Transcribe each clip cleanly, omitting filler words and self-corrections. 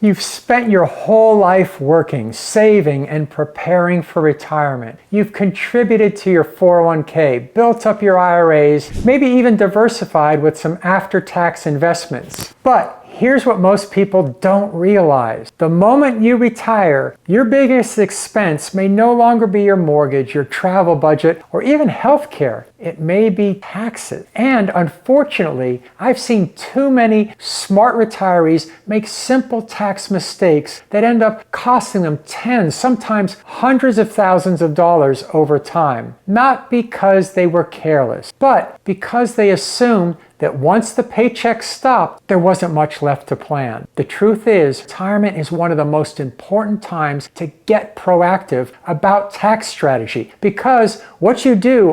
You've spent your whole life working, saving, and preparing for retirement. You've contributed to your 401k, built up your IRAs, maybe even diversified with some after-tax investments. But here's what most people don't realize. The moment you retire, your biggest expense may no longer be your mortgage, your travel budget, or even health care. It may be taxes. And unfortunately, I've seen too many smart retirees make simple tax mistakes that end up costing them tens, sometimes hundreds of thousands of dollars over time. Not because they were careless, but because they assumed that once the paycheck stopped, there wasn't much left to plan. The truth is, retirement is one of the most important times to get proactive about tax strategy, because what you do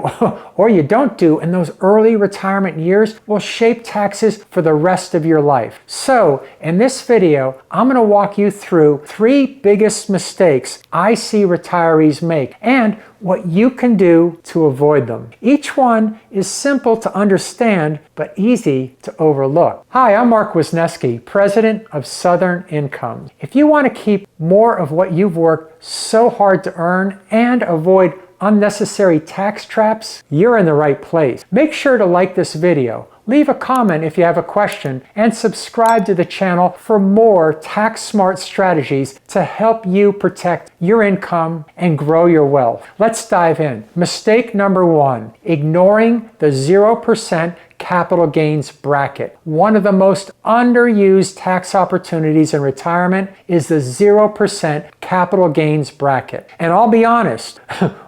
or you don't do in those early retirement years will shape taxes for the rest of your life. So in this video, I'm going to walk you through 3 biggest mistakes I see retirees make and what you can do to avoid them. Each one is simple to understand, but easy to overlook. Hi, I'm Mark Wisniewski, President of Southern Income. If you want to keep more of what you've worked so hard to earn and avoid unnecessary tax traps, you're in the right place. Make sure to like this video, leave a comment if you have a question, and subscribe to the channel for more tax-smart strategies to help you protect your income and grow your wealth. Let's dive in. Mistake number 1, ignoring the 0% capital gains bracket. One of the most underused tax opportunities in retirement is the 0% capital gains bracket. And I'll be honest,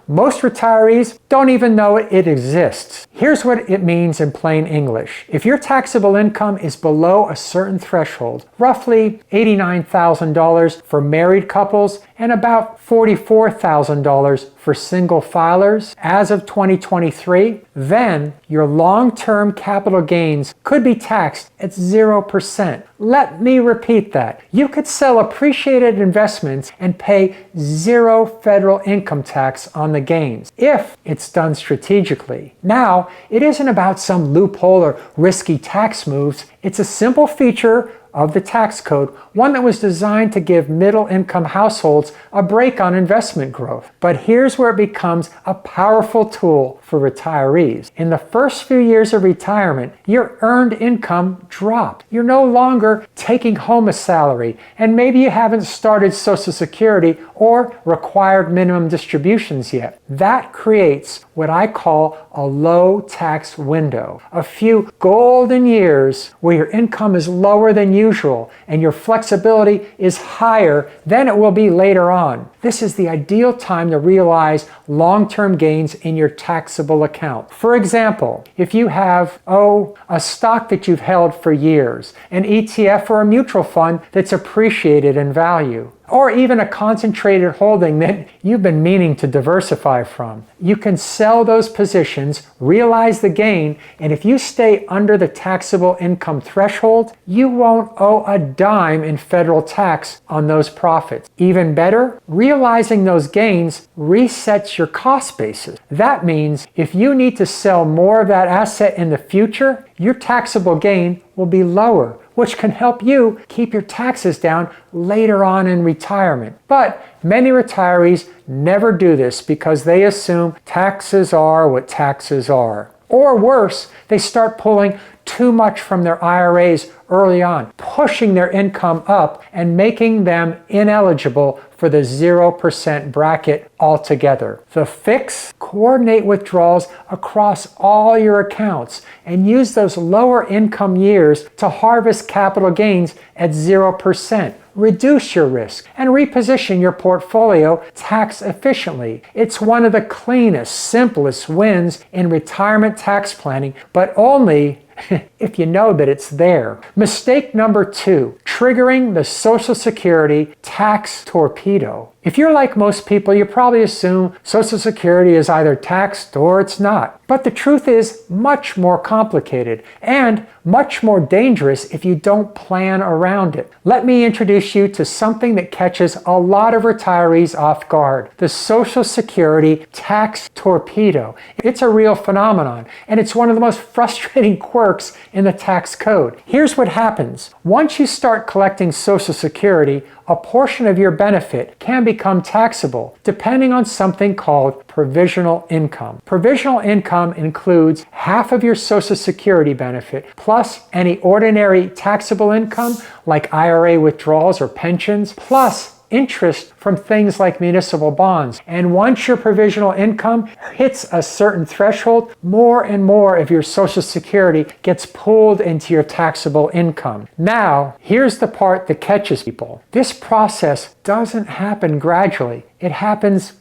most retirees don't even know it exists. Here's what it means in plain English. If your taxable income is below a certain threshold, roughly $89,000 for married couples and about $44,000 for single filers as of 2023, then your long-term capital gains could be taxed at 0%. Let me repeat that. You could sell appreciated investments and pay 0 federal income tax on the gains if it's done strategically. Now, it isn't about some loophole or risky tax moves. It's a simple feature of the tax code, one that was designed to give middle-income households a break on investment growth. But here's where it becomes a powerful tool for retirees. In the first few years of retirement, your earned income dropped. You're no longer taking home a salary, and maybe you haven't started Social Security or required minimum distributions yet. That creates what I call a low tax window, a few golden years where your income is lower than usual and your flexibility is higher than it will be later on. This is the ideal time to realize long-term gains in your taxable account. For example, if you have, a stock that you've held for years, an ETF or a mutual fund that's appreciated in value, or even a concentrated holding that you've been meaning to diversify from. You can sell those positions, realize the gain, and if you stay under the taxable income threshold, you won't owe a dime in federal tax on those profits. Even better, realizing those gains resets your cost basis. That means if you need to sell more of that asset in the future, your taxable gain will be lower, which can help you keep your taxes down later on in retirement. But many retirees never do this because they assume taxes are what taxes are. Or worse, they start pulling too much from their IRAs early on, pushing their income up and making them ineligible for the 0% bracket altogether. The fix? Coordinate withdrawals across all your accounts and use those lower income years to harvest capital gains at 0%. Reduce your risk and reposition your portfolio tax efficiently. It's one of the cleanest, simplest wins in retirement tax planning, but only if you know that it's there. Mistake number 2, triggering the Social Security tax torpedo. If you're like most people, you probably assume Social Security is either taxed or it's not. But the truth is much more complicated and much more dangerous if you don't plan around it. Let me introduce you to something that catches a lot of retirees off guard: the Social Security tax torpedo. It's a real phenomenon, and it's one of the most frustrating quirks in the tax code. Here's what happens. Once you start collecting Social Security, a portion of your benefit can become taxable, depending on something called provisional income. Provisional income includes half of your Social Security benefit, plus any ordinary taxable income like IRA withdrawals or pensions, plus interest from things like municipal bonds. And once your provisional income hits a certain threshold, more and more of your Social Security gets pulled into your taxable income. Now, here's the part that catches people. This process doesn't happen gradually. It happens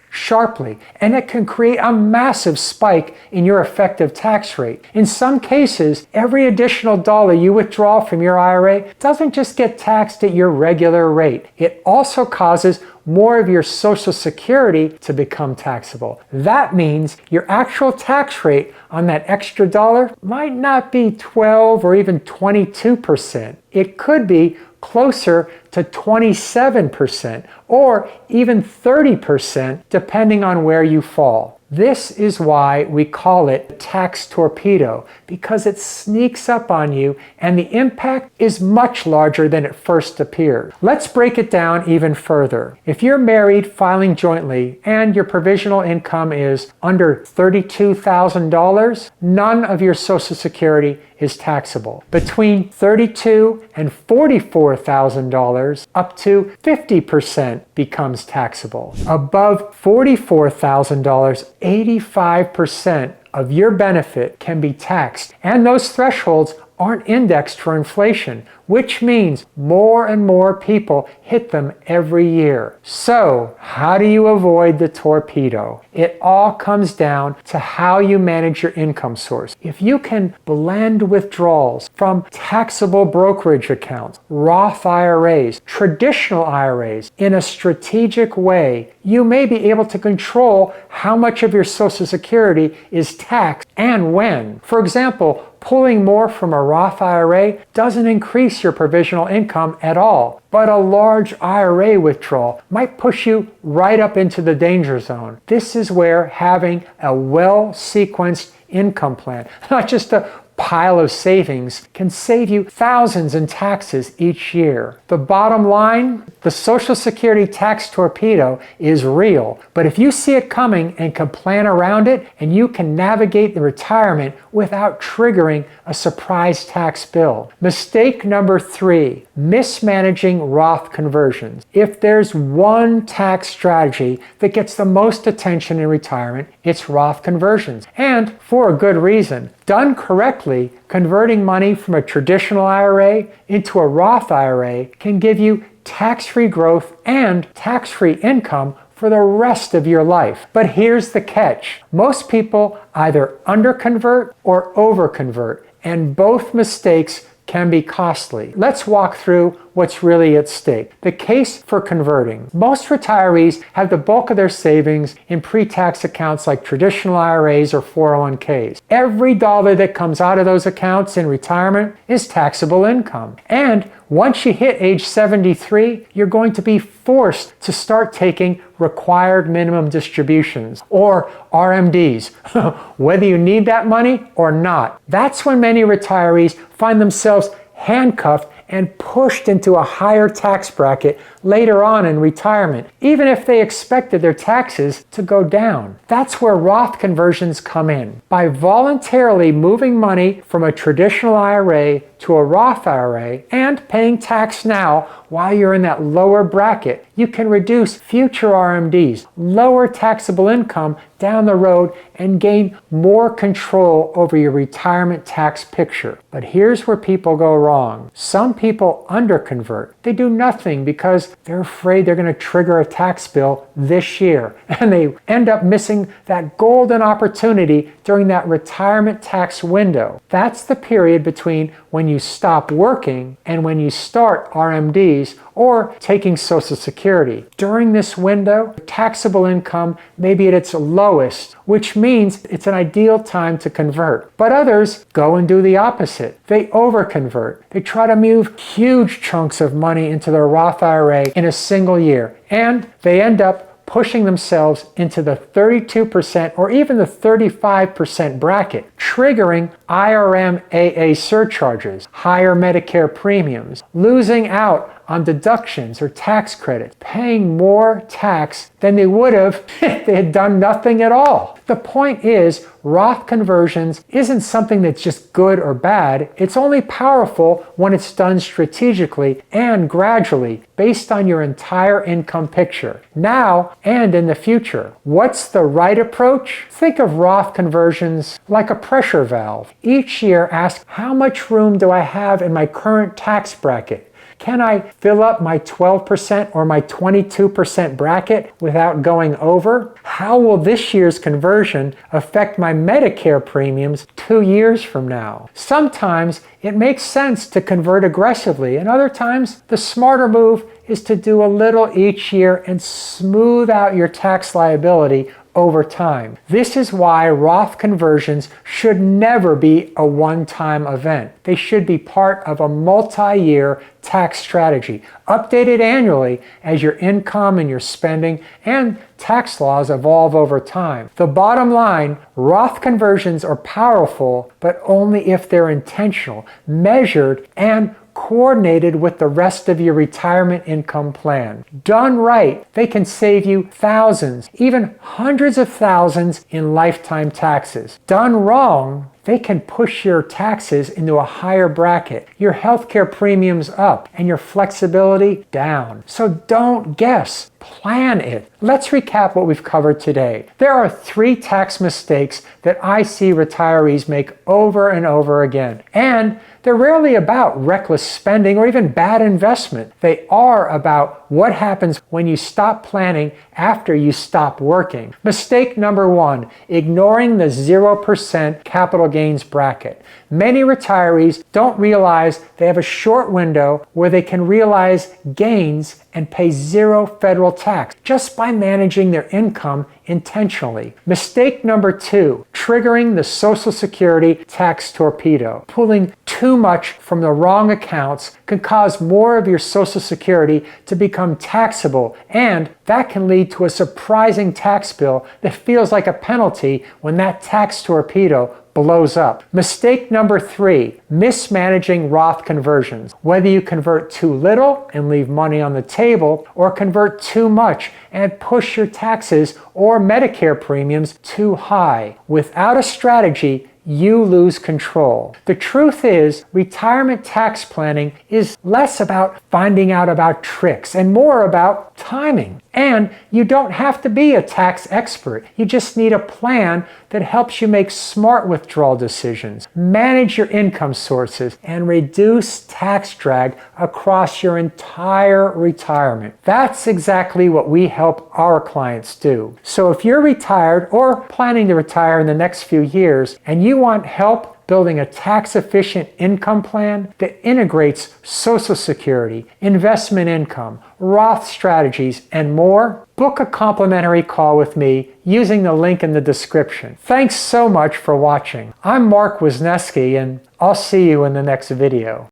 sharply, and it can create a massive spike in your effective tax rate. In some cases, every additional dollar you withdraw from your IRA doesn't just get taxed at your regular rate. It also causes more of your Social Security to become taxable. That means your actual tax rate on that extra dollar might not be 12 or even 22%. It could be closer to 27% or even 30% depending on where you fall. This is why we call it tax torpedo, because it sneaks up on you and the impact is much larger than it first appeared. Let's break it down even further. If you're married filing jointly and your provisional income is under $32,000, none of your Social Security is taxable. Between $32,000 and $44,000, up to 50% becomes taxable. Above $44,000, 85% of your benefit can be taxed, and those thresholds aren't indexed for inflation, which means more and more people hit them every year. So, how do you avoid the torpedo? It all comes down to how you manage your income source. If you can blend withdrawals from taxable brokerage accounts, Roth IRAs, traditional IRAs in a strategic way, you may be able to control how much of your Social Security is taxed and when. For example, pulling more from a Roth IRA doesn't increase your provisional income at all, but a large IRA withdrawal might push you right up into the danger zone. This is where having a well-sequenced income plan, not just a pile of savings, can save you thousands in taxes each year. The bottom line, the Social Security tax torpedo is real, but if you see it coming and can plan around it, and you can navigate the retirement without triggering a surprise tax bill. Mistake number 3, mismanaging Roth conversions. If there's one tax strategy that gets the most attention in retirement, it's Roth conversions, and for a good reason. Done correctly, converting money from a traditional IRA into a Roth IRA can give you tax-free growth and tax-free income for the rest of your life. But here's the catch. Most people either underconvert or overconvert, and both mistakes can be costly. Let's walk through what's really at stake. The case for converting. Most retirees have the bulk of their savings in pre-tax accounts like traditional IRAs or 401ks. Every dollar that comes out of those accounts in retirement is taxable income. And once you hit age 73, you're going to be forced to start taking required minimum distributions, or RMDs, whether you need that money or not. That's when many retirees find themselves handcuffed and pushed into a higher tax bracket later on in retirement, even if they expected their taxes to go down. That's where Roth conversions come in. By voluntarily moving money from a traditional IRA to a Roth IRA and paying tax now while you're in that lower bracket, you can reduce future RMDs, lower taxable income down the road, and gain more control over your retirement tax picture. But here's where people go wrong. Some people underconvert. They do nothing because they're afraid they're going to trigger a tax bill this year. And they end up missing that golden opportunity during that retirement tax window. That's the period between when you stop working and when you start RMDs or taking Social Security. During this window, taxable income may be at its lowest, which means it's an ideal time to convert. But others go and do the opposite. They overconvert. They try to move huge chunks of money into their Roth IRA in a single year, and they end up pushing themselves into the 32% or even the 35% bracket, triggering IRM-AA surcharges, higher Medicare premiums, losing out on deductions or tax credits, paying more tax than they would have if they had done nothing at all. The point is, Roth conversions isn't something that's just good or bad. It's only powerful when it's done strategically and gradually based on your entire income picture, now and in the future. What's the right approach? Think of Roth conversions like a pressure valve. Each year ask, how much room do I have in my current tax bracket? Can I fill up my 12% or my 22% bracket without going over? How will this year's conversion affect my Medicare premiums 2 years from now? Sometimes it makes sense to convert aggressively, and other times the smarter move is to do a little each year and smooth out your tax liability over time. This is why Roth conversions should never be a one-time event. They should be part of a multi-year tax strategy, updated annually as your income and your spending and tax laws evolve over time. The bottom line, Roth conversions are powerful, but only if they're intentional, measured, and coordinated with the rest of your retirement income plan. Done right, they can save you thousands, even hundreds of thousands in lifetime taxes. Done wrong, they can push your taxes into a higher bracket, your healthcare premiums up, and your flexibility down. So don't guess. Plan it. Let's recap what we've covered today. There are 3 tax mistakes that I see retirees make over and over again. And they're rarely about reckless spending or even bad investment. They are about what happens when you stop planning after you stop working. Mistake number 1, ignoring the 0% capital gains bracket. Many retirees don't realize they have a short window where they can realize gains and pay 0 federal tax just by managing their income intentionally. Mistake number 2, triggering the Social Security tax torpedo. Pulling too much from the wrong accounts can cause more of your Social Security to become taxable, and that can lead to a surprising tax bill that feels like a penalty when that tax torpedo blows up. Mistake number 3, mismanaging Roth conversions. Whether you convert too little and leave money on the table, or convert too much and push your taxes or Medicare premiums too high. Without a strategy, you lose control. The truth is, retirement tax planning is less about finding out about tricks and more about timing. And you don't have to be a tax expert. You just need a plan that helps you make smart withdrawal decisions, manage your income sources, and reduce tax drag across your entire retirement. That's exactly what we help our clients do. So if you're retired or planning to retire in the next few years and you want help building a tax-efficient income plan that integrates Social Security, investment income, Roth strategies, and more, book a complimentary call with me using the link in the description. Thanks so much for watching. I'm Mark Wisniewski, and I'll see you in the next video.